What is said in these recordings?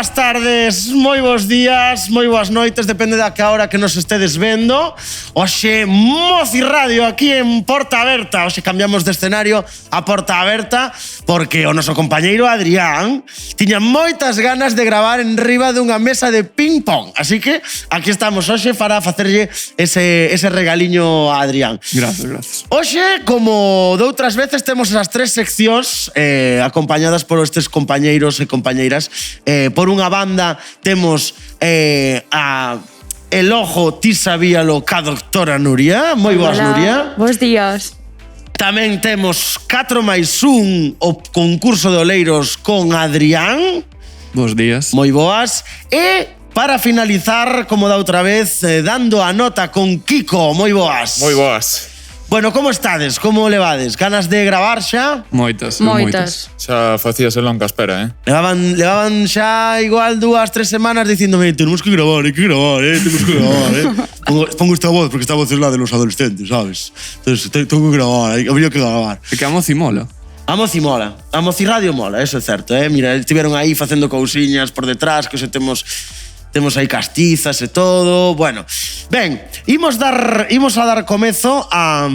boas tardes, moi bons días, moi boas noites, depende da que hora que nos estedes vendo. Hoxe, Mozi Radio aquí en Porta Aberta. Hoxe cambiamos de escenario a Porta Aberta porque o noso compañeiro Adrián tiña moitas ganas de gravar en riba dunha mesa de ping-pong. Así que aquí estamos hoxe para facerlle ese regaliño a Adrián. Gracias. Hoxe, como de outras veces, temos as tres seccións acompañadas por estes compañeiros e compañeiras. Por unha banda temos a El Ojo Ti Sabíalo ca doctora Nuria. Moi boas, Nuria. Bos días. Tamén temos 4+1, o concurso de oleiros con Adrián. Bos días. Moi boas. E para finalizar, como da outra vez, dando a nota con Kiko. Moi boas. Moi boas. Bueno, como estades? Como levades? Ganas de gravar xa? Moitas. Xa facíase longa espera, Levaban xa igual 2-3 semanas dicíndome temos que gravar, temos que gravar, Pongo esta voz porque esta voz es la de los adolescentes, ¿sabes? Entonces tengo que grabar, habría que gravar. É que a Mozi mola. A Mozi mola, a Mozi Radio mola, eso é certo, Mira, estiveron aí facendo cousiñas por detrás, que xe temos aí castizas e todo. Bueno, ben, imos a dar comezo a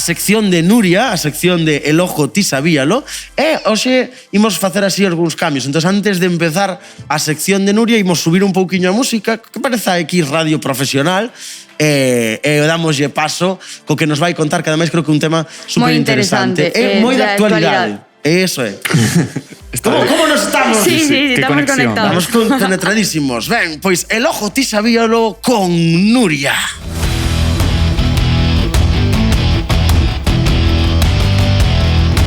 sección de Nuria, a sección de El Ojo Ti Sabíalo, e hoxe imos facer así algúns cambios. Entón, antes de empezar a sección de Nuria, imos subir un pouquiño a música, que parece a X Radio Profesional, e damoslle paso co que nos vai contar, que ademais creo que é un tema superinteresante. É moi de actualidade. Eso é. ¿Cómo nos estamos? Sí, estamos conectados. Estamos penetradísimos. Ben, pois El Ojo Ti Sabíalo con Nuria.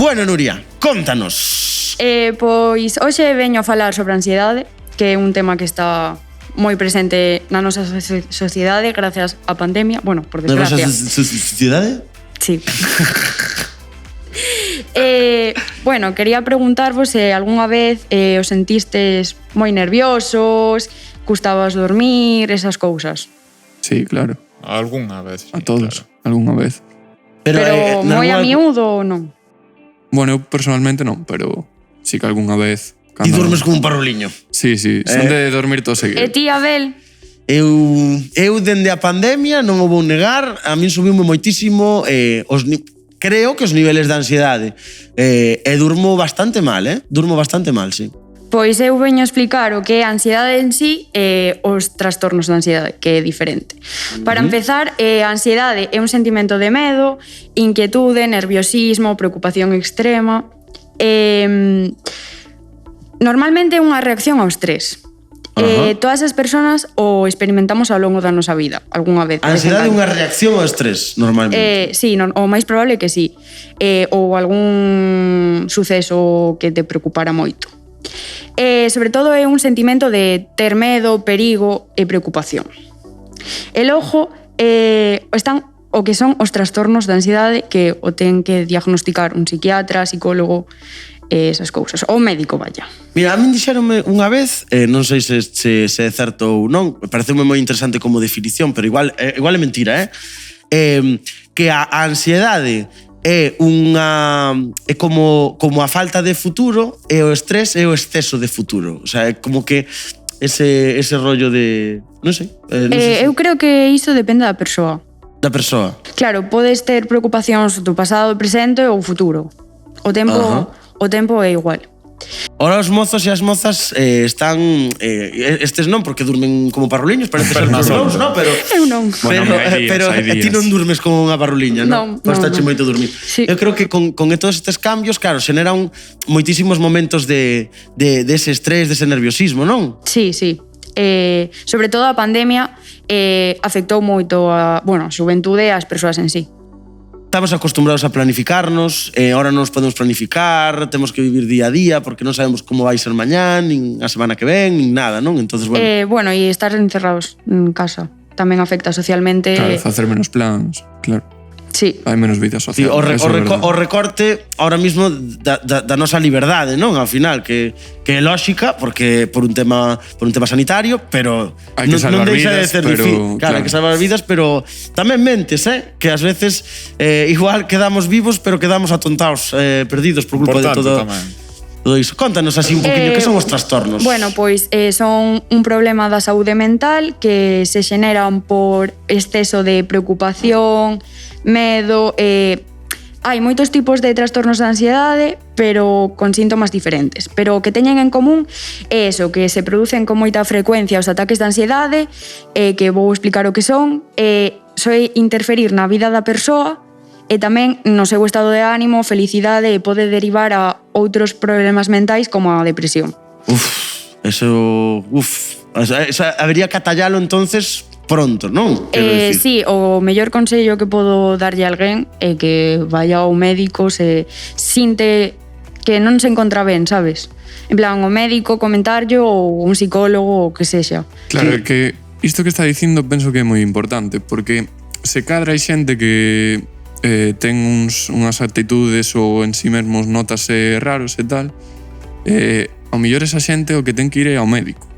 Bueno, Nuria, contanos. Pois hoxe veño a falar sobre a ansiedade, que é un tema que está moi presente na nosa sociedade gracias á pandemia. Bueno, por desgracia. Na nosa sociedade? Sí. Bueno, quería preguntarvos se algunha vez os sentistes moi nerviosos, custabas dormir, esas cousas. Sí, claro. Algunha vez. A todos, claro. algunha vez. Pero moi a miúdo ou non? Bueno, eu personalmente non, pero sí que algunha vez. E dormes como un parruliño. Sí, son de dormir todo seguido. E ti, Abel? Eu dende a pandemia, non o vou negar, a min subiume moitísimo creo que os niveles de ansiedade. E durmo bastante mal, Durmo bastante mal, sí. Pois eu veño a explicar o que é a ansiedade en sí e os trastornos de ansiedade, que é diferente. Para empezar, a ansiedade é un sentimento de medo, inquietude, nerviosismo, preocupación extrema. Normalmente é unha reacción ao estrés. Todas as persoas o experimentamos ao longo da nosa vida, algunha vez. A ansiedade é unha reacción ao estrés, normalmente. Sí, o máis probable é que sí. Ou algún suceso que te preocupara moito. Sobre todo é un sentimento de ter medo, perigo e preocupación. E logo están o que son os trastornos de ansiedade, que o ten que diagnosticar un psiquiatra, psicólogo, esas cousas, ou médico, vaya. Mira, a min dixeronme unha vez, non sei se é certo ou non, pareceume moi interesante como definición, pero igual é mentira, que a ansiedade é como a falta de futuro e o estrés é o exceso de futuro. O sea, é como que ese rollo de... Non sei. Eu creo que iso depende da persoa. Da persoa. Claro, podes ter preocupacións do pasado, presente ou futuro. O tempo é igual. Ora os mozos e as mozas están... estes non, porque durmen como parruliños, parece ser os dous, non? Pero, eu non. Pero ti non durmes como unha parruliña, non? Costache moito dormir. Sí. Eu creo que con todos estes cambios, claro, xeneran moitísimos momentos de ese estrés, dese nerviosismo, non? Sí. Sobre todo a pandemia afectou moito a xuventude e as persoas en sí. Estamos acostumbrados a planificarnos, ahora non nos podemos planificar, temos que vivir día a día porque non sabemos como vai ser mañán, nin a semana que ven, nin nada, non? Entonces, bueno. E estar encerrados en casa tamén afecta socialmente. Claro, facer menos plans, claro. Sí. Hai menos vida social. Sí, o recorte ahora mismo da nosa liberdade, non? Ao final, que é lógica, porque por un tema sanitario, pero non deixa de ser difícil. Claro, hai que salvar vidas, pero tamén mentes, que ás veces igual quedamos vivos, pero quedamos atontados, perdidos por culpa de todo. todo iso. Contanos así un poquinho, que son os trastornos? Bueno, pois son un problema da saúde mental que se xeneran por exceso de preocupación, medo, hai moitos tipos de trastornos de ansiedade, pero con síntomas diferentes. Pero o que teñen en común é eso, que se producen con moita frecuencia os ataques de ansiedade, que vou explicar o que son, soe interferir na vida da persoa e tamén no seu estado de ánimo, felicidade, e pode derivar a outros problemas mentais como a depresión. Eso habería que atallalo entonces pronto, non? Sí, o mellor consello que podo darlle a alguén é que vaya ao médico se sinte que non se encontra ben, sabes? En plan, o médico comentarlo ou un psicólogo ou que sexa. Claro, que isto que está dicindo penso que é moi importante, porque se cadra hai xente que ten unhas actitudes ou en si mesmos notase raros e tal, ao mellor esa xente o que ten que ir é ao médico.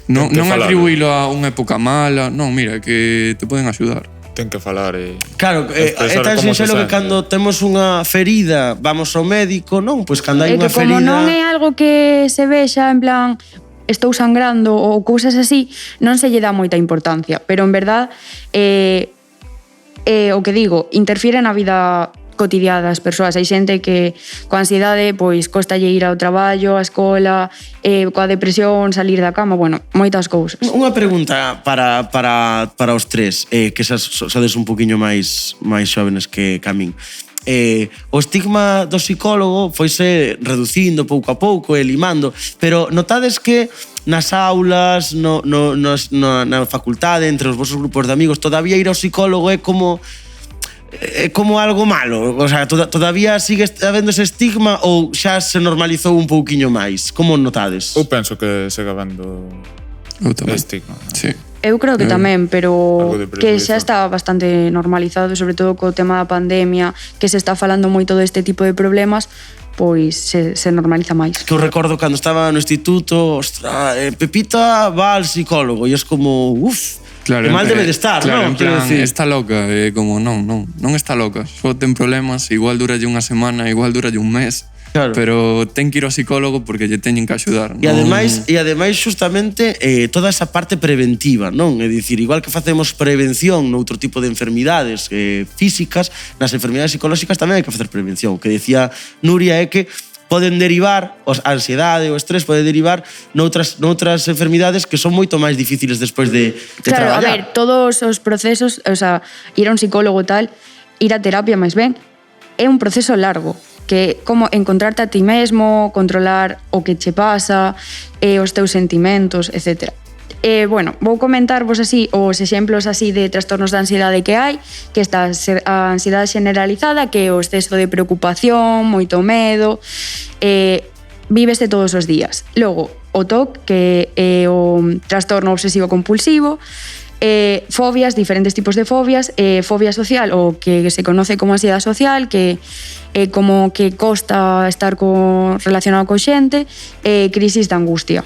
Non atribuílo a unha época mala, non, mira, que te poden axudar. Ten que falar e... Claro, é tan sinxelo que cando temos unha ferida vamos ao médico, non? Pois cando hai unha ferida... Como non é algo que se vexa en plan estou sangrando ou cousas así, non se lle dá moita importancia, pero en verdad o que digo, interfire na vida cotidiana das persoas. Hai xente que coa ansiedade pois costalle ir ao traballo, á escola, coa depresión, salir da cama, bueno, moitas cousas. Unha pregunta para os tres, que sodes un poquinho máis xóvenes que a min. O estigma do psicólogo foise reducindo pouco a pouco e limando, pero notades que nas aulas, na facultade, entre os vosos grupos de amigos, todavía ir ao psicólogo é como algo malo? O sea, todavía sigue habendo ese estigma ou xa se normalizou un pouquiño máis? Como notades? Eu penso que segue habendo estigma. Sí. Eu creo que tamén, pero que xa está bastante normalizado, sobre todo co tema da pandemia, que se está falando moito deste tipo de problemas, pois se normaliza máis. Que eu recordo cando estaba no instituto, ostra, Pepita va al psicólogo e es como, claro, que mal debe de estar, claro, non? En plan, está loca, como non está loca, só ten problemas, igual duralle unha semana, igual duralle un mes, claro. Pero ten que ir ao psicólogo porque lle teñen que axudar. E ademais justamente toda esa parte preventiva, non? É dicir, igual que facemos prevención noutro tipo de enfermidades físicas, nas enfermidades psicolóxicas tamén hai que facer prevención. O que decía Nuria é que poden derivar, a ansiedade, o estrés pode derivar noutras enfermidades que son moito máis difíciles despois de traballar. Claro, a ver, todos os procesos, o sea, ir a un psicólogo tal, ir a terapia máis ben, é un proceso largo, que como encontrarte a ti mesmo, controlar o que che pasa, os teus sentimentos, etc. Bueno, vou comentarvos así os exemplos así de trastornos de ansiedade que hai, que está a ansiedade generalizada, que é o exceso de preocupación, moito medo, vívese todos os días. Logo, o TOC, que é o trastorno obsesivo compulsivo, fobias, diferentes tipos de fobias, fobia social, o que se conoce como ansiedade social, que é como que costa estar relacionado co xente, crisis de angustia.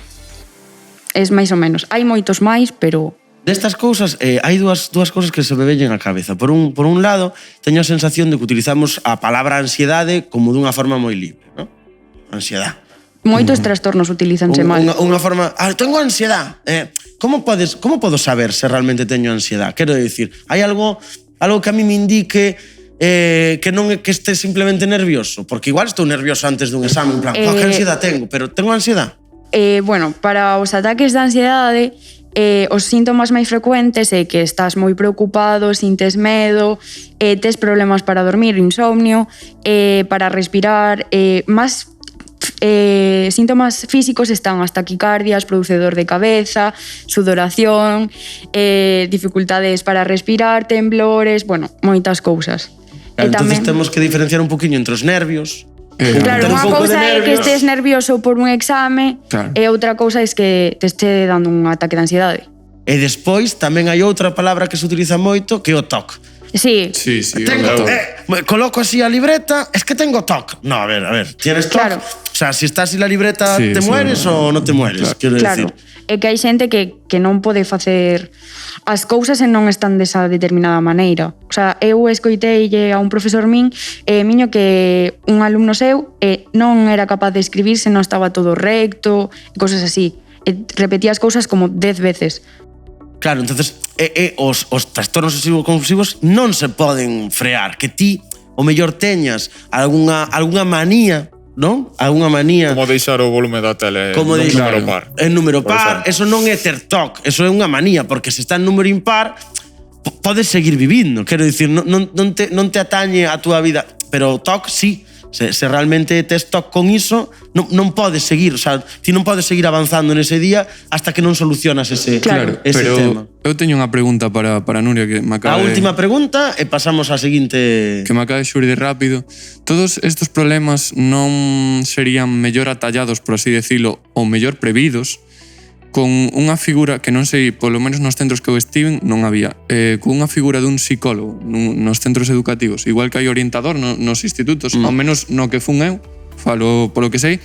Es máis ou menos. Hai moitos máis, pero... Destas cousas, hai dúas cousas que se me veñen á cabeza. Por un lado, teño a sensación de que utilizamos a palabra ansiedade como dunha forma moi libre, non? Ansiedade. Moitos trastornos utilízanse mal. Unha forma... tengo ansiedade. Como podo saber se realmente teño ansiedade? Quero dicir, hai algo que a mí me indique que non é que este simplemente nervioso? Porque igual estou nervioso antes dun exame, en plan, que ansiedade tengo? Pero tengo ansiedade? Bueno, para os ataques de ansiedade, os síntomas máis frecuentes é que estás moi preocupado, sintes medo, tes problemas para dormir, insomnio, para respirar, máis síntomas físicos están as taquicardias, producedor de cabeza, sudoración, dificultades para respirar, temblores, bueno, moitas cousas. Entonces temos que diferenciar un poquinho entre os nervios. Claro, unha cousa é que estés nervioso por un exame, claro. E outra cousa é que te este dando un ataque de ansiedade. E despois tamén hai outra palabra que se utiliza moito, que é o TOC. Sí. Sí, Tengo, coloco así a libreta, es que tengo TOC. No, a ver, ¿tienes TOC? Claro. O sea, si estás en la libreta, Sí, ¿te eso mueres o no te mueres? claro. Quiero Claro, decir. é que hai xente que non pode facer as cousas e non están desa determinada maneira. O sea, eu escoiteille a un profesor miño que un alumno seu non era capaz de escribir se non estaba todo recto, e cousas así. E repetía as cousas como 10 veces. Claro, entonces os trastornos obsesivo-compulsivos non se poden frear. Que ti, o mellor teñas algunha manía, non? Alguna manía. Como deixar o volume da tele Como nun deixar número par. en número Por par, exemplo. eso non é ter TOC, eso é unha manía, porque se está en número impar, podes seguir vivindo, quero dicir, non te atañe a túa vida, pero o TOC sí. Se realmente tes TOC con iso, non podes seguir, o sea, ti non podes seguir avanzando nese día hasta que non solucionas ese Claro. ese pero tema. eu teño unha pregunta para Nuria que me A acaba última pregunta e pasamos á seguinte. que me acaba de xurdir rápido. Todos estes problemas non serían mellor atallados, por así decirlo, ou mellor previdos con unha figura que non sei, polo menos nos centros que eu estiven, non había, con unha figura dun psicólogo nos centros educativos, igual que hai orientador nos institutos, ao menos no que fun eu, falo polo que sei,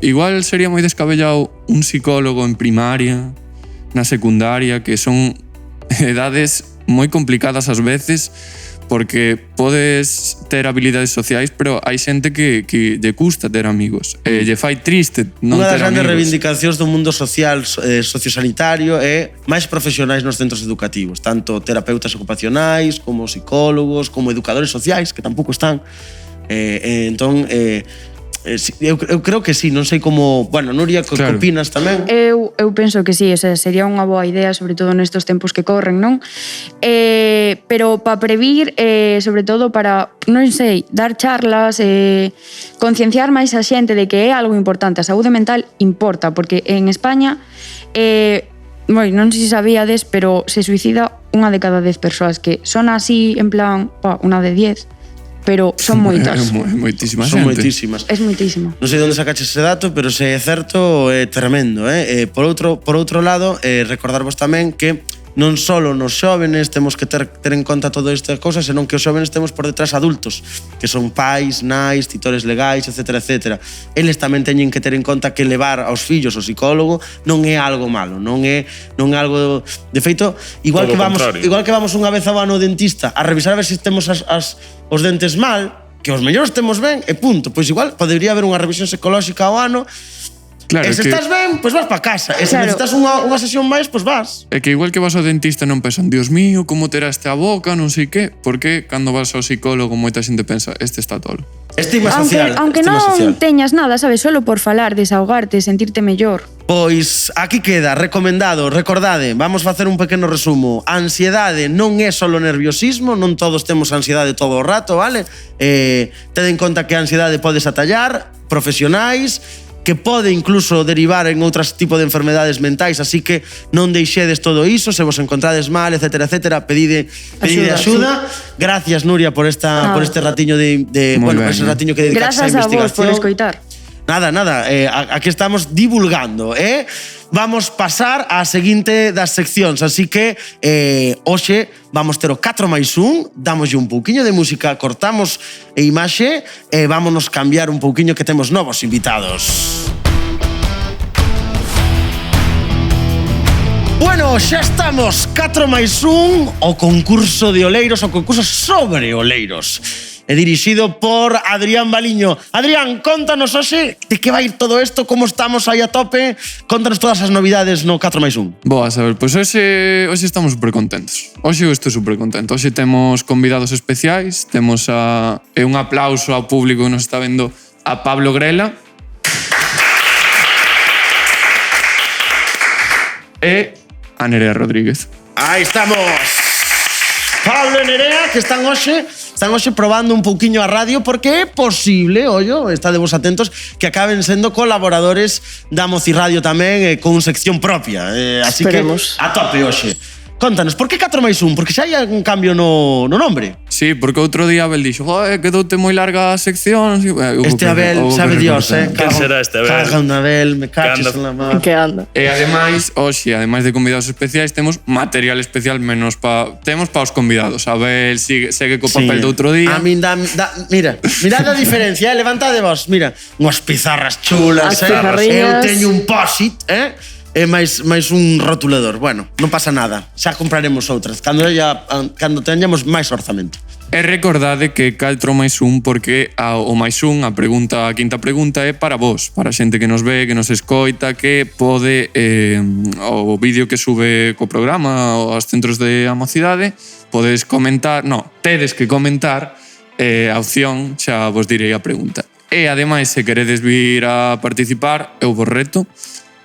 igual sería moi descabellado un psicólogo en primaria, na secundaria, que son edades moi complicadas ás veces, porque podes ter habilidades sociais, pero hai xente que lle custa ter amigos. Lle fai triste non Unha das ter grandes amigos. reivindicacións do mundo social sociosanitario é máis profesionais nos centros educativos, tanto terapeutas ocupacionais, como psicólogos, como educadores sociais, que tampouco están. Entón, eu creo que sí, non sei como... Bueno, Nuria, que Claro. opinas tamén? Eu penso que sí, o sea, sería unha boa idea, sobre todo nestos tempos que corren, non? Pero para previr, sobre todo para, non sei, dar charlas, concienciar máis a xente de que é algo importante. A saúde mental importa, porque en España, non sei se sabíades, pero se suicida unha de cada 10 persoas, que son así, en plan, unha de 10, pero son moitas. Moitísima Son xente. moitísimas. Es moitísimo. Non sei onde sacaches ese dato, pero se é certo, é tremendo. Por outro lado, recordarvos tamén que non só nos xóvenes temos que ter en conta todas estas cousas, senón que os xóvenes temos por detrás adultos, que son pais, nais, titores legais, etc, etc. Eles tamén teñen que ter en conta que levar aos fillos ao psicólogo non é algo malo, non é algo... De feito, igual Todo que o vamos unha vez ao ano ao dentista a revisar a ver se temos os dentes mal, que os mellores temos ben, e punto. Pois igual podería haber unha revisión psicolóxica ao ano. Claro, E se estás ben, pois vas pa casa. E se Claro. necesitas unha sesión máis, pois vas. É que igual que vas ao dentista non pensan, Dios mío, como terá este a boca, non sei que, porque cando vas ao psicólogo moita xente pensa, este está tolo. Estigma social. Aunque estigma non social. teñas nada, sabes, solo por falar, desahogarte, sentirte mellor. Pois aquí queda, recomendado, recordade, vamos facer un pequeno resumo. A ansiedade non é só nerviosismo, non todos temos ansiedade todo o rato, vale? Ten en conta que a ansiedade podes atallar, profesionais, que pode incluso derivar en outros tipo de enfermedades mentais, así que non deixedes todo iso, se vos encontrades mal, etcétera, etcétera, pedide axuda. Sí. Gracias, Nuria, por este ratiño Moi ben, ese ratiño que dedicaste á Grazas a vos investigación. por escoitar. Nada, aquí estamos divulgando, Vamos pasar á seguinte das seccións, así que hoxe vamos ter o 4+1, damoslle un pouquiño de música, cortamos a imaxe e vámonos cambiar un pouquiño que temos novos invitados. Bueno, xa estamos 4+1, o concurso de oleiros, o concurso sobre oleiros. É dirixido por Adrián Baliño. Adrián, contanos hoxe de que vai ir todo isto, como estamos aí a tope, contanos todas as novidades no 4+1. Boa, a ver, pois hoxe estamos super contentos. Hoxe eu estou super contento. Hoxe temos convidados especiais, temos un aplauso ao público que nos está vendo a Pablo Grela e a Nerea Rodríguez. Aí estamos. Pablo e Nerea, que están hoxe probando un pouquiño a radio, porque é posible, ollo, estadevos atentos, que acaben sendo colaboradores da Moci Radio tamén, con sección propia. Así Esperemos. que a tope hoxe. Contanos, por que 4+1? Porque xa hai un cambio no nombre. Sí, porque outro día Abel dixo, quedoute moi larga a sección. Este Abel, sabe Dios, Quen será este Abel? Caga un Abel, me caches en la mar. Que anda. E ademais, hoxe, ademais de convidados especiais, temos material especial menos temos pa os convidados. Abel segue co papel do outro día. A min mira, mirad a diferencia, levantade vos, mira, unhas pizarras chulas, As pizarriñas. Eu teño un posit, e máis un rotulador. Bueno, non pasa nada, xa compraremos outras cando teñamos máis orzamento. E recordade que caltro máis un porque o máis un, a quinta pregunta é para vos, para a xente que nos ve, que nos escoita, que pode o vídeo que sube co programa aos centros de a mocidade, podes comentar, tedes que comentar a opción, xa vos direi a pregunta. E ademais, se queredes vir a participar, eu vos reto,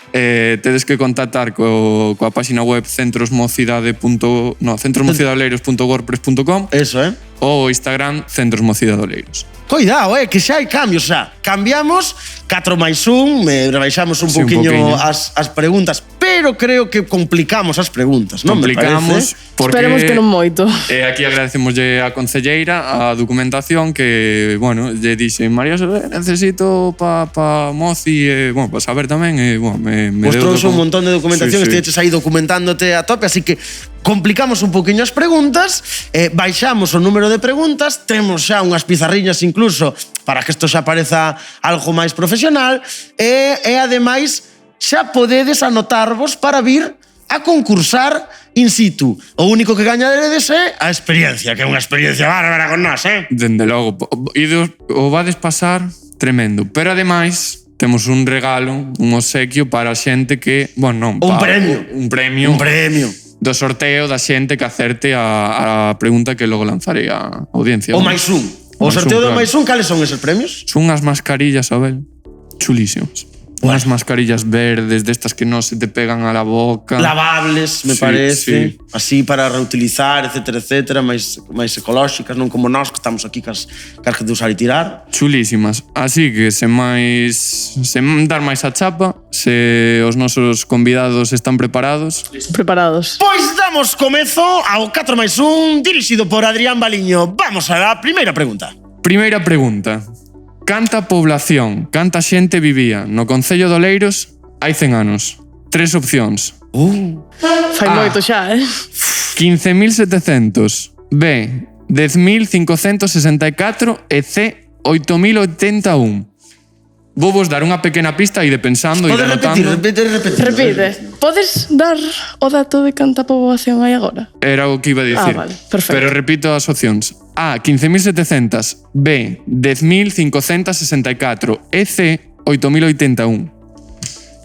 tedes que contactar coa página web centrosmocidadoleiros.wordpress.com. Eso, ou Instagram centrosmocidadoleiros. Cuidado, que xa hai cambios, xa. Cambiamos 4+1, rebaixamos un poquinho as preguntas, pero creo que complicamos as preguntas, non me parece? Porque esperemos que non moito. Aquí agradecemoslle a concelleira a documentación que, bueno, lle dixe María José, necesito pa Moci, bueno, para saber tamén, me trouxe un montón de documentación, estiveches aí documentándote a tope, así que complicamos un poquinho as preguntas, baixamos o número de preguntas, temos xa unhas pizarriñas incluso para que isto xa pareza algo máis profesional e ademais xa podedes anotarvos para vir a concursar in situ. O único que gañaredes é a experiencia, que é unha experiencia bárbara con nós, Dende logo, o vades pasar tremendo, pero ademais temos un regalo, un obsequio para a xente que, bueno, non, un premio do sorteo da xente que acerte a pregunta que logo lanzarei a audiencia. O máis un. O sorteo do máis un, cales son eses premios? Son unhas mascarillas, Abel, chulísimas. Unhas mascarillas verdes, destas que non se te pegan a la boca. Lavables, me parece. Así para reutilizar, etcétera, máis ecolóxicas, non como nós, que estamos aquí cas que de usar e tirar. Chulísimas. Así que, sen dar máis a chapa, se os nosos convidados están preparados. Preparados. Pois damos comezo ao 4+1, dirixido por Adrián Baliño. Vamos a la primeira pregunta. Primeira pregunta. Canta población, canta xente vivía no Concello de Oleiros hai 100 anos? 3 opcións. Fai moito xa, 15.700, B, 10.564 e C, 8.081. Vou vos dar unha pequena pista e de pensando e de anotando. Repite. Podes dar o dato de canta poboación hai agora? Era o que iba a dicir. Vale, perfecto. Pero repito as opcións. A, 15.700, B, 10.564 e C, 8.081.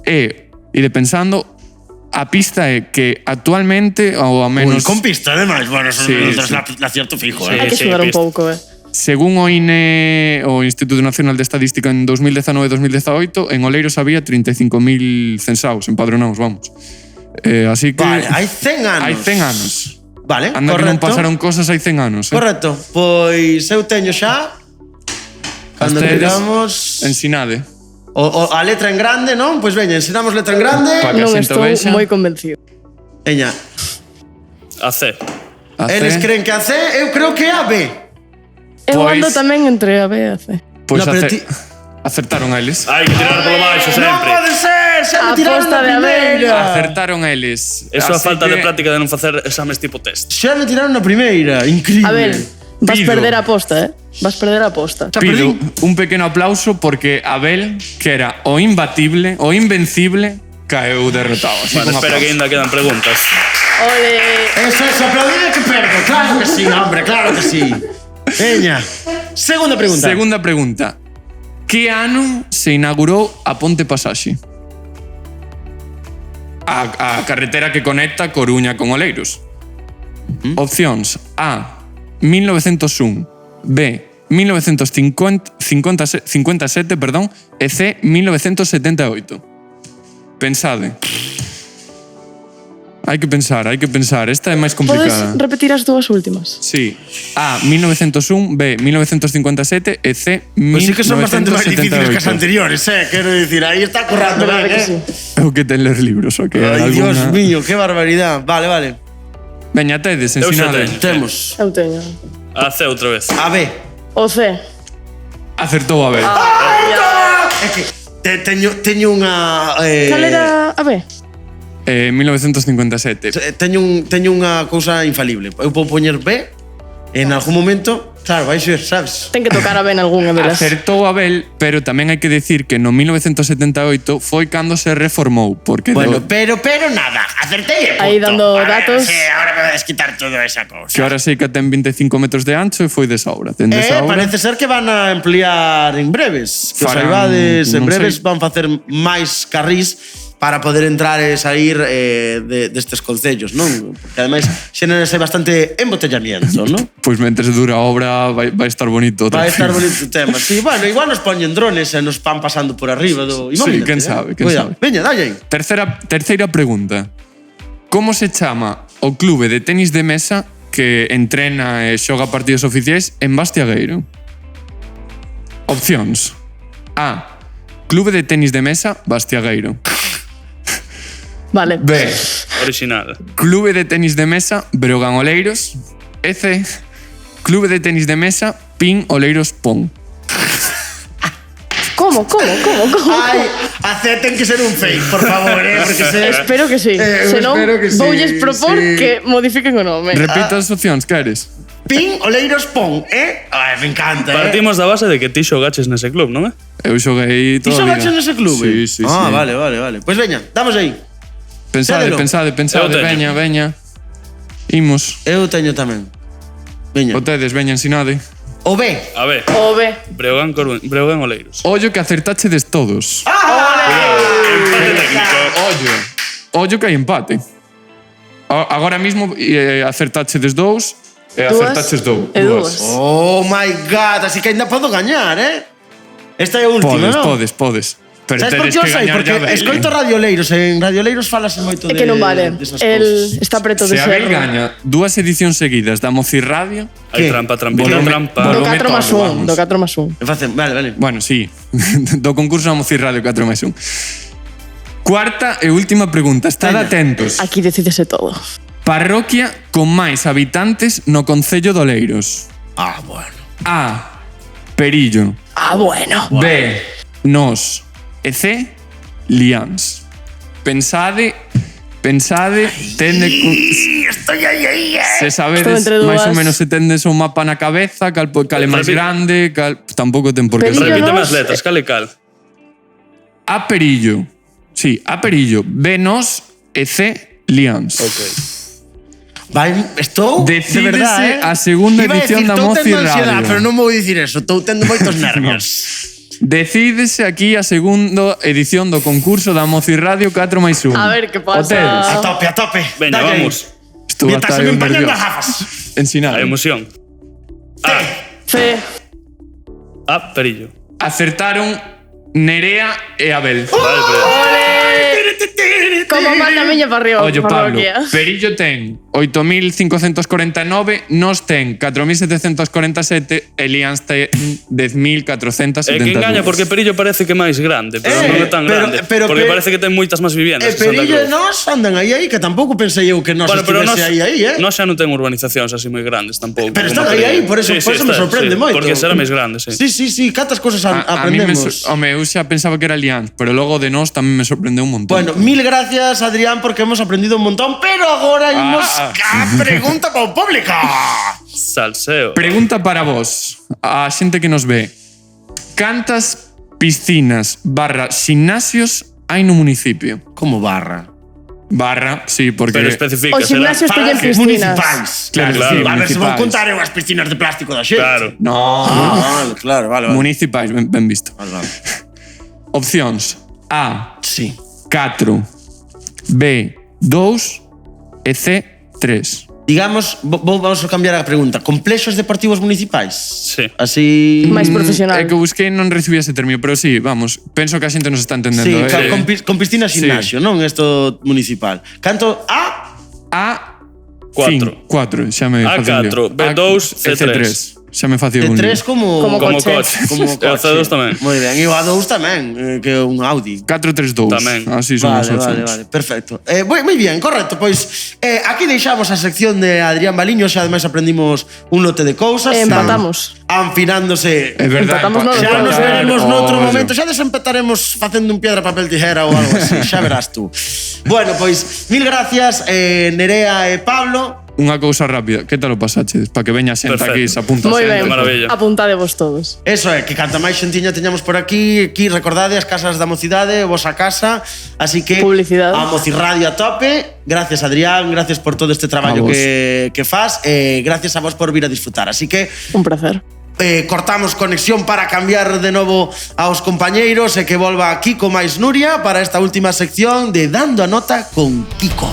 E de pensando, a pista é que actualmente, ou a menos... Con pista, ademais, bueno, son acierto fijo, Hai que xudar un pouco, Según o INE, o Instituto Nacional de Estadística, en 2019-2018, en Oleiros había 35.000 censaos, empadronados, vamos. Así que... Vale, hai 100 anos. Hai 100 anos. Vale, anda correcto. Que non pasaron cosas hai 100 anos. Correcto. Pois eu teño xa... Cando queramos... Ensinade. A letra en grande, non? Pois veña, ensinamos letra en grande. Non estou moi convencido. Veña. A C. Eles creen que a C, eu creo que é a B. Eu ando tamén entre a B e a C. Pois acertaron eles. Hai que tirar polo baixo sempre. Non pode ser, xa me tiraron na primeira. Acertaron eles. Eso é a falta de práctica de non facer exames tipo test. Xa me tiraron na primeira, increíble. A ver, vas perder a aposta, Vas perder a aposta. Pido un pequeno aplauso porque Abel, que era o imbatible, o invencible, caeu derrotado. Bueno, espera que ainda quedan preguntas. Ole. Eso, aplaudide que perdo. Claro que sí, hombre, claro que sí. Veña. Segunda pregunta. Segunda pregunta. Que ano se inaugurou a Ponte Pasaxe? A carretera que conecta Coruña con Oleiros. Opcións A, 1901, B, 1957, perdón, e C, 1978. Pensade. Hai que pensar. Esta é máis complicada. Podes repetir as dúas últimas? Sí. A, 1901, B, 1957 e C, 1978. Pois sí que son bastante máis difíciles que as anteriores, Quero dicir, aí está currando ben, Sí. É o que ten ler libros, o que Ai, alguna... Dios mío, que barbaridade. Vale. Veña, tedes, ensinade. Temos. Eu teño. A C outra vez. A B. O C. Acertou a ver. É que teño unha... Cal era a B? 1957. Teño unha cousa infalible. Eu vou poñer B en algún momento... Claro, vai ser, sabes? Ten que tocar a B en algunha delas. Acertou Abel, pero tamén hai que decir que no 1978 foi cando se reformou, porque Bueno, pero nada, acertei e punto. Aí dando A ver, datos. Sí, ahora me vas a quitar toda esa cousa. que ahora sei que ten 25 metros de ancho e foi de sobra. Ten de sobra. Parece ser que van a ampliar en breves. Que os Farán, saibades, en non breves sei. van facer máis carrís para poder entrar e sair destes concellos, non? Porque ademais xenérase bastante embotellamiento, non? Pois mentre dura a obra vai estar bonito. Vai estar tranquilo. bonito o tema. Sí, bueno, igual nos poñen drones e nos van pasando por arriba do... Imagínate, quen sabe, quen Cuidado. sabe. Veña, dalle aí. Terceira pregunta. Como se chama o clube de tenis de mesa que entrena e xoga partidos oficiais en Bastiagueiro? Opcións. A. Clube de tenis de mesa Bastiagueiro. Vale. B. Original. Clube de tenis de mesa Breogán Oleiros. E C. Clube de tenis de mesa Pin Oleiros Pon. Como? Ai, a C ten que ser un fake, por favor, porque se... Espero que sí. Eu Senón, espero que sí, voulles propor sí. que modifiquen o nome. Repito as opcións, queres? Pin, Oleiros, Pon, Ai, me encanta, Partimos da base de que ti xogaches nese club, non é? Eu xoguei Ti toda a vida. xogaches nese clube? Sí. Vale. Pois veña, damos aí. Pensade, Cédelo. pensade, Eu teño. veña. Imos. Eu teño tamén. Veña. O tedes, veña, ensinade. O B. A ver, O B. Breogán Oleiros. Ollo que acertachedes todos. Empate técnico. Ollo que hai empate. Agora mismo acertachedes dous e Dúas acertaches e dúas. Oh my god, así que ainda podo gañar, Esta é a última, non? Podes. Pero Sabes por tedes que que o sei? gañar Porque ya, escoito Radio Oleiros, en Radio Oleiros falase moito É de que non vale. desas El cousas. está preto de Se Abel ser. gaña dúas edicións seguidas da Moci Radio, Hai ¿Qué? trampa, trampita, Volume- trampa. Do volume 4 más todo, 1. vamos. Do 4 más 1. Vale. bueno, sí, do concurso da Moci Radio 4+1. Cuarta e última pregunta, estad Veña. atentos. Aquí decídese todo. Parroquia con máis habitantes no concello de Oleiros. Ah, bueno. A. Perillo. Ah, bueno. B. Nos. E C. Lians. Pensade, tende... Estoy aí, Se Estou sabedes, entre dúas. máis ou menos se tendes un mapa na cabeza, cal é máis grande, tampouco ten por que Perillo, ser. Repíteme Nos, as letras, cal e cal. A Perillo. Sí, A Perillo. B. Nos. E C. Lians. Ok. Vai, estou, de Decídese verdade, a segunda Iba a edición decir, da estou Moci tendo ansiedade, Radio. pero non vou dicir eso, estou tendo moitos nervios. Decídese aquí a segunda edición do concurso da Moci Radio 4+1. A ver que pasa. O tedes. A tope. Veña, Dalle aí. vamos. Estou Mientras ata se me eu empañan nervioso. as gafas. Ensinar. A emoción. A. C. A. Perillo. Acertaron Nerea e Abel. Vale, pero... Como manda a miña parroquia. Ollo, Pablo, Perillo ten 8.549, Nos ten 4.747 e Lians ten 10.472. quen gaña porque Perillo parece que é máis grande, pero non é tan grande. Porque parece que ten moitas máis viviendas E que Santa Perillo e Cruz. Nos andan aí, que tampouco pensei eu que Nos Bueno, pero estivese aí, Nos xa non ten urbanizacións así moi grandes tampouco. Pero como están Perillo. aí, por eso, Sí, por eso me está, sorprende sí, moito. Porque será máis grande, sí. Sí, cantas cosas A mí aprendemos. eu xa pensaba que era Lians, pero logo de Nos tamén me sorprendeu un montón. Bueno, mil gracias, Adrián, porque hemos aprendido un montón, pero agora imos a pregunta para o público. Salseo. Pregunta para vos, a xente que nos ve. Cantas piscinas / ximnasios hai no municipio? Como barra? Barra, sí, porque... Pero especifica, O gimnasio será... estoy en piscinas. Municipais. Claro, Quero sí, decir, a ver se vou municipais. contar eu as piscinas de plástico da xente. Claro. No, Claro, vale. municipais, ben visto. Vale. Opcións. A, Sí. 4. B, 2. E C, 3. Digamos, vamos a cambiar a pregunta. Complexos deportivos municipais? Sí. Así... Máis profesional. É que busquei non recibí ese término, pero sí, vamos, penso que a xente nos está entendendo. Sí, claro, con piscina Sí. gimnasio, non esto municipal. Canto A? A, 4. 4, xa me A4, facilio. B2, E C3. xa me facía un E3 como coche. Como E o C2 tamén. Moi ben. E o A2 tamén, que é un Audi. 432. Tamén. Así son as opcións. Vale, perfecto. Moi bien, correcto. Pois aquí deixamos a sección de Adrián Baliño, xa ademais aprendimos un lote de cousas. Empatamos. Anfinándose. É verdade. Empatamos no Xa nos veremos noutro Ollo. momento, xa desempetaremos facendo un piedra, papel, tijera ou algo así, xa verás tú. Bueno, pois, mil gracias, Nerea e Pablo. Unha cousa rápida, que tal o pasaches? Para que veña xente Perfecto. aquí, se apunta Moi xente. ben, maravilla. apuntadevos todos. Eso é, que canta máis xentiña teñamos por aquí recordade as casas da mocidade, vosa casa, así que Publicidade. a Mocirradio a tope. Gracias, Adrián, gracias por todo este traballo A vos. que faz, gracias a vos por vir a disfrutar. Así que Un placer. cortamos conexión para cambiar de novo aos compañeiros e que volva Kiko máis Nuria para esta última sección de Dando a Nota con Kiko.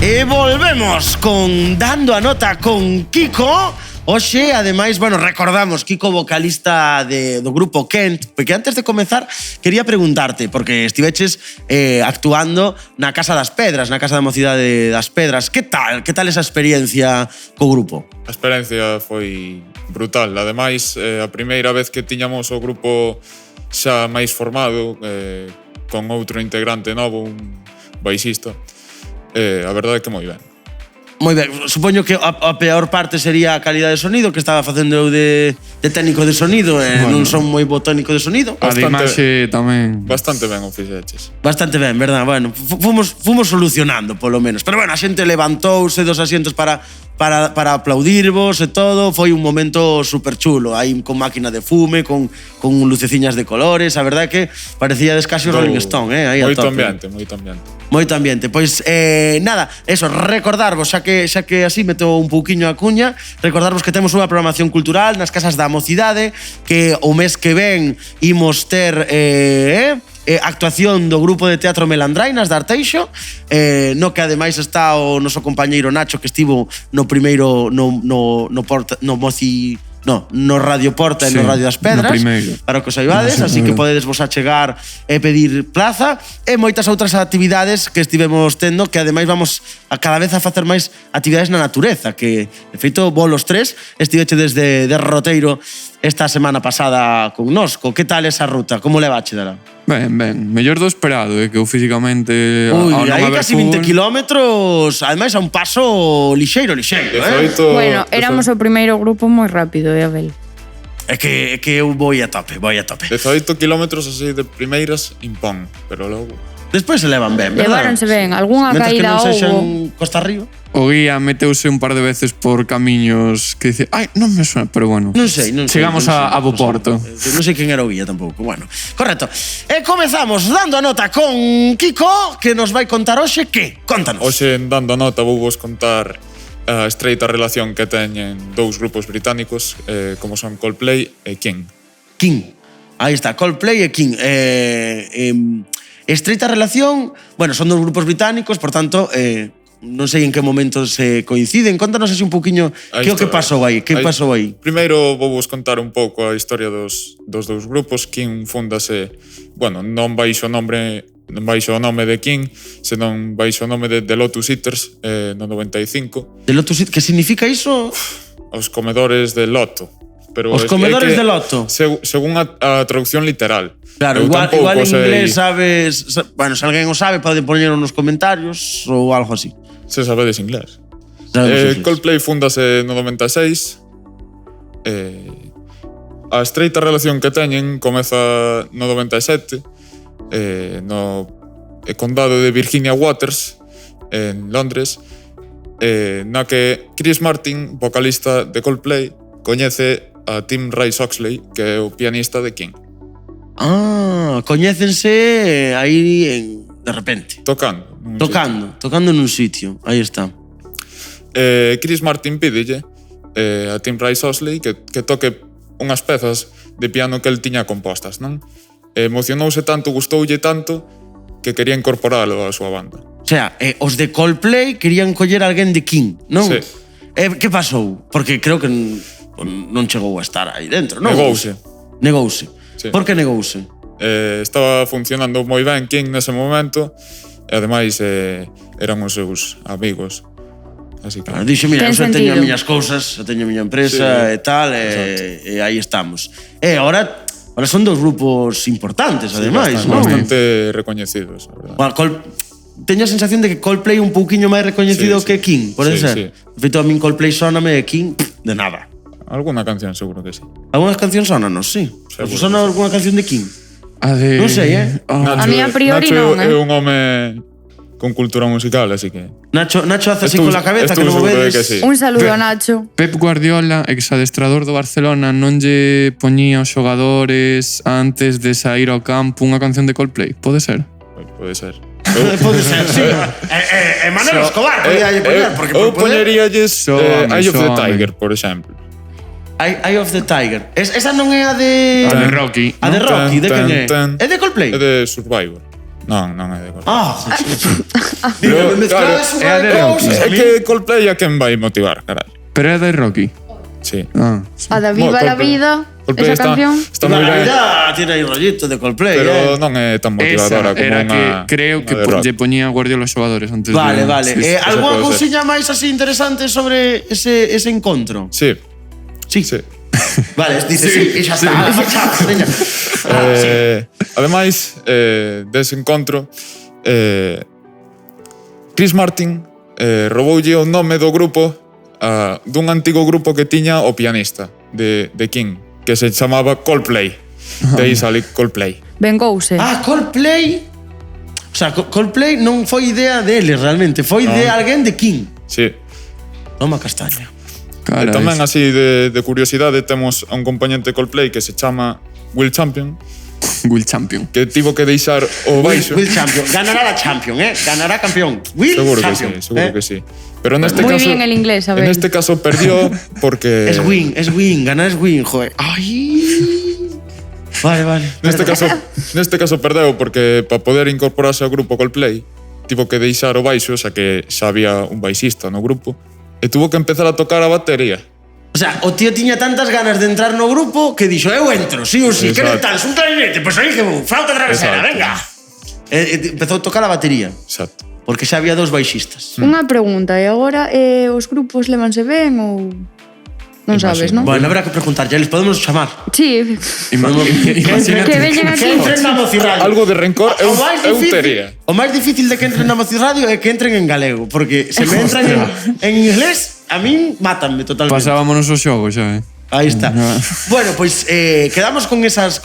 E volvemos con Dando a Nota con Kiko. Oxe, ademais, bueno, recordamos Kiko, vocalista do grupo Kent, porque antes de comezar quería preguntarte, porque estiveches actuando na Casa das Pedras, na Casa da Mocidade das Pedras. Que tal esa experiencia co grupo? A experiencia foi brutal. Ademais, a primeira vez que tiñamos o grupo xa máis formado, con outro integrante novo, un baixista, a verdade é que moi ben. Moi ben, supoño que a peor parte sería a calidade de sonido, que estaba facendo eu de técnico de sonido, non son moi bo técnico de sonido. A de imaxe tamén. Bastante ben o fixeches. Bastante ben, verdad? Bueno, fomos solucionando, polo menos. Pero bueno, a xente levantouse dos asientos para aplaudirvos e todo. Foi un momento super chulo. Aí con máquina de fume, con luceciñas de colores. A verdade é que parecía descasi Rolling Stone, aí a tope. Moito ambiente. Moito ambiente. Pois, nada, eso, recordarvos, xa que así meto un pouquiño a cuña, recordarvos que temos unha programación cultural nas casas da mocidade, que o mes que ven imos ter actuación do grupo de teatro Melandrainas de Arteixo, no que ademais está o noso compañeiro Nacho, que estivo no primeiro no Radio Porta e no Radio das Pedras, para que os saibades, así que podedes vos achegar e pedir plaza, e moitas outras actividades que estivemos tendo, que ademais vamos a cada vez a facer máis actividades na natureza, que de feito vos los tres estiveche desde Roteiro esta semana pasada con Nosco. Que tal esa ruta? Como levache, Dara? Ben, mellor do esperado, que eu físicamente aí casi 20 kilómetros, ademais a un paso lixeiro, Bueno, éramos o primeiro grupo moi rápido, Abel. É que eu vou a tope. 18 kilómetros así de primeiras impón, pero logo despois se levan ben, verdad? Leváronse ben, algunha caída houbo. Mentre que non houbo. sexan costa arriba. O guía meteuse un par de veces por camiños que dice, ai, non me suena, pero bueno. Non sei. Chegamos a Boporto. Non sei quen era o guía tampouco. Bueno, correcto. E comezamos dando a nota con Kiko, que nos vai contar hoxe que? Contanos. Hoxe, dando a nota, vou vos contar a estreita relación que teñen dous grupos británicos, como son Coldplay e King. Aí está, Coldplay e King. Estreita relación, bueno, son dos grupos británicos, por tanto, non sei en que momento se coinciden. Contanos así un pouquiño que o que pasou aí. Primeiro vou vos contar un pouco a historia dos dous grupos. King fundase, bueno, non baixo o nome de King, senón baixo o nome de The Lotus Eaters no 95. The Lotus Eaters, que significa iso? Os comedores de loto. Pero os comedores de loto. Según a traducción literal. Claro, igual en inglés sabes... Bueno, se alguén o sabe, pode poñelo nos comentarios ou algo así. Se sabedes inglés. Coldplay fundase no 96. A estreita relación que teñen comeza no 97 no condado de Virginia Waters, en Londres, na que Chris Martin, vocalista de Coldplay, coñece a Tim Rice-Oxley, que é o pianista de King. Coñécense aí de repente. Tocando nun sitio. Aí está. Chris Martin pídelle a Tim Rice-Oxley que toque unhas pezas de piano que el tiña compostas, non? Emocionouse tanto, gustoulle tanto, que quería incorporalo á súa banda. O sea, os de Coldplay querían coller alguén de King, non? Sí. Que pasou? Porque creo que non chegou a estar aí dentro, non? Negouse. Sí. Por que negouse? Estaba funcionando moi ben King nese momento, e ademais eran os seus amigos. Así que... Dixo, mira, Ten eu teño sentido. as miñas cousas, eu teño a miña empresa e tal, e aí estamos. E ahora son dos grupos importantes, ademais, non? Bastante recoñecidos, a verdade. Bueno, teño a sensación de que Coldplay é un pouquiño máis recoñecido que King, pode ser. De feito, a min Coldplay sóname e King, de nada. Alguna canción seguro que sí. Algúnas cancións sonanos, sí. Seguro. Sona algunha canción de King? A de... Non sei, A mí a priori Nacho non, é un home con cultura musical, así que... Nacho hace así con la cabeza, que non o seguro de vedes. que sí. Un saludo a Nacho. Pep Guardiola, exadestrador do Barcelona, non lle poñía aos xogadores antes de sair ao campo unha canción de Coldplay? Pode ser? Pode ser. Pode ser, sí. Manolo Escobar podía poñer, porque eu por poder... poñeríalles Eye of the Tiger, por exemplo. Eye of the Tiger. Esa non é a de... A de Rocky. A de Rocky, de quen é? Tan, tan. É de Coldplay? É de Survivor. Non é de Coldplay. Pero, mezcladas é a de Rocky. É que Coldplay a quen vai motivar, carallo. Pero é de Rocky. Sí. A da Viva la Vida, Coldplay esa canción. Está La moi ben, vida tiene aí rollito de Coldplay, pero non é tan motivadora Esa como era unha... que creo que unha de rock. lle poñía Guardiola aos xogadores antes Vale, de... vale. Sí, sí. Algúa pode ser. cousiña máis así interesante sobre ese encontro? Sí. Sí. Sí. Vale, dice sí, e xa está. Veña. Ademais, dese encontro, Chris Martin rouboulle o nome do grupo dun antigo grupo que tiña o pianista de King, que se chamaba Coldplay. De aí sale Coldplay. Vengouse. Coldplay. O sea, Coldplay non foi idea dele realmente, foi de alguén de King. Sí. Toma castaña. Cara, E tamén así de curiosidade temos a un compañente de Coldplay que se chama Will Champion, Will Champion. que tivo que deixar o baixo. Will Champion. Ganará la Champion, Ganará campeón. Will Seguro Champion. que sí, seguro que sí. Pero neste Muy caso, bien el inglés, a ver. En este caso perdió porque Es win, ganar es win, joder. Ay. Vale. neste caso perdeu porque para poder incorporarse ao grupo Coldplay tivo que deixar o baixo, xa que xa había un baixista no grupo, e tuvo que empezar a tocar a batería. O sea, o tío tiña tantas ganas de entrar no grupo que dixo, eu entro, sí ou sí, que Exacto. necesitas? Un clarinete, pois aí que vou, flauta travesera, Exacto. venga. Empezou a tocar a batería, Exacto. porque xa había dos baixistas. Unha pregunta, e agora os grupos levanse ben ou non sabes, non? Bueno, habrá que preguntar, ya les podemos chamar. Sí, Imagínate. que veñen aquí. Que entren na Mocirradio. Algo de rencor eu tería. O máis difícil de que entren na Mocirradio é que entren en galego, porque se me entran en inglés, a min mátanme totalmente. Pasábamos o xogo xa, Aí está. Bueno, pois quedamos con esas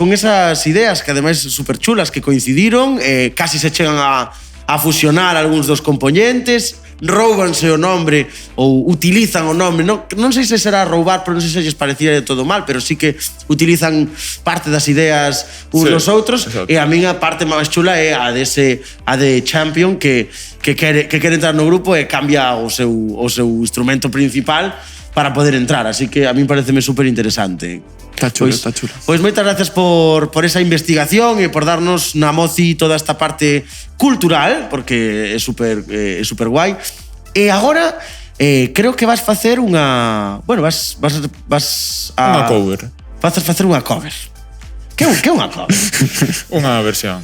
ideas que ademais super chulas que coincidiron, casi se chegan a fusionar algúns dos componentes, roubanse o nombre ou utilizan o nombre, non sei se será roubar, pero non sei se lles parecía de todo mal, pero sí que utilizan parte das ideas uns Sí, dos outros, exacto. e a minha parte máis chula é a de Champion que quere entrar no grupo e cambia o seu instrumento principal para poder entrar, así que a mí pareceme super interesante. Está chulo, está chulo. Pois moitas gracias por esa investigación e por darnos na Moci toda esta parte cultural, porque é super guai. E agora creo que vas facer unha, bueno, vas a Unha cover. Vas facer unha cover. Que é unha cover? Unha versión.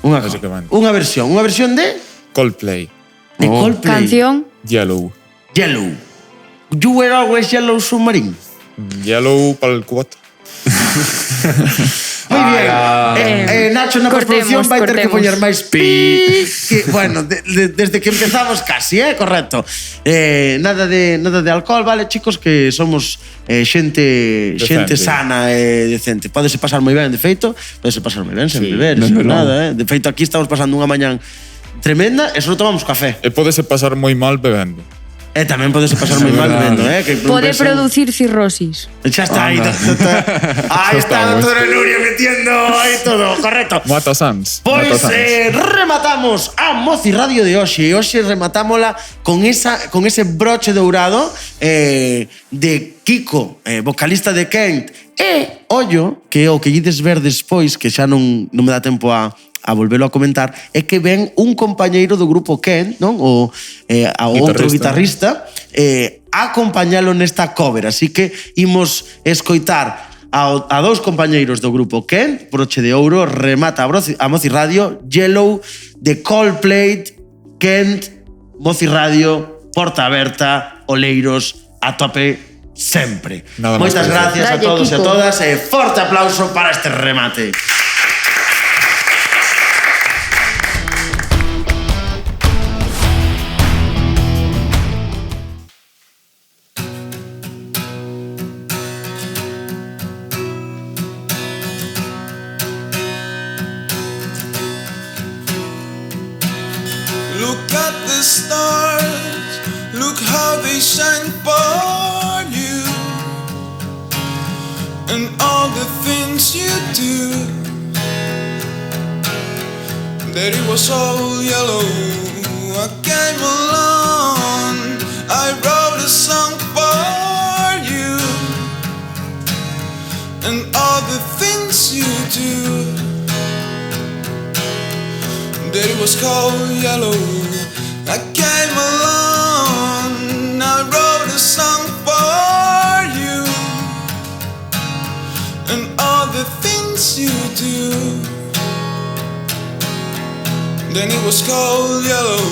Unha Básicamente. Unha versión de Coldplay. Coldplay. Canción. Yellow. Yellow. You were always yellow submarine. Yellow para el cubata. Moi bien. Nacho na postproducción vai ter que poñer máis pi. Bueno, desde que empezamos casi, correcto. Nada de alcohol, vale, chicos, que somos xente sana e decente. Pódese pasar moi ben, de feito, pódese pasar moi ben sen beber, sen nada, De feito, aquí estamos pasando unha mañán tremenda e só tomamos café. E pódese pasar moi mal bebendo. E tamén podese pasar moi mal bebendo, que Pode producir cirrosis. Xa está aí. Aí está, doutor Elurio metiendo aí todo, correcto. Mata Sans. Pois rematamos a Mocirradio de hoxe. E hoxe rematámola con ese broche dourado de Kiko, vocalista de Kent. E, ollo, que o que ides ver despois, que xa non me dá tempo a volvelo a comentar, é que ven un compañeiro do grupo Kent, non? O outro guitarrista, a acompañalo nesta cover. Así que imos escoitar a dous compañeiros do grupo Kent, broche de ouro, remata a Mocirradio, Yellow, de Coldplay, Kent, Mocirradio, porta aberta, Oleiros, a tope sempre. Nada máis Moitas que gracias a Dalle, todos e a Kiko. todas e forte aplauso para este remate. Look at the stars, look how they shine for you, and all the things you do. That it was all yellow. I came along, I wrote a song for you, and all the things you do. That it was called yellow. I came along, I wrote a song for you, and all the things you do. Then it was called yellow.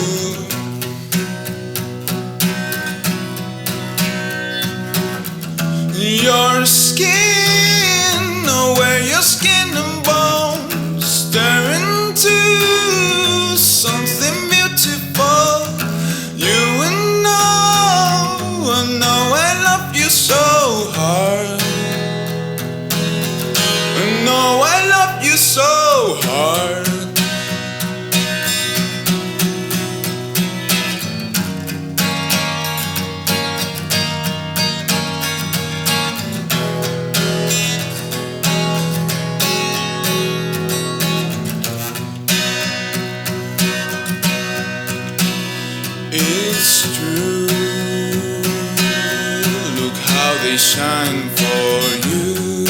Your skin, where your skin and bones turn to something beautiful. You and I know I love you so hard. I know I love you so hard. It's true. Look how they shine for you.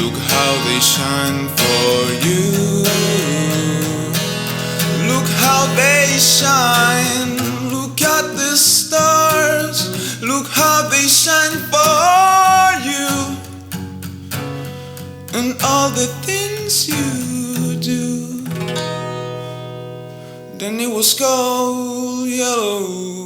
Look how they shine for you. Look how they shine. Look at the stars. Look how they shine for you, and all the things you do. Then it was called yellow.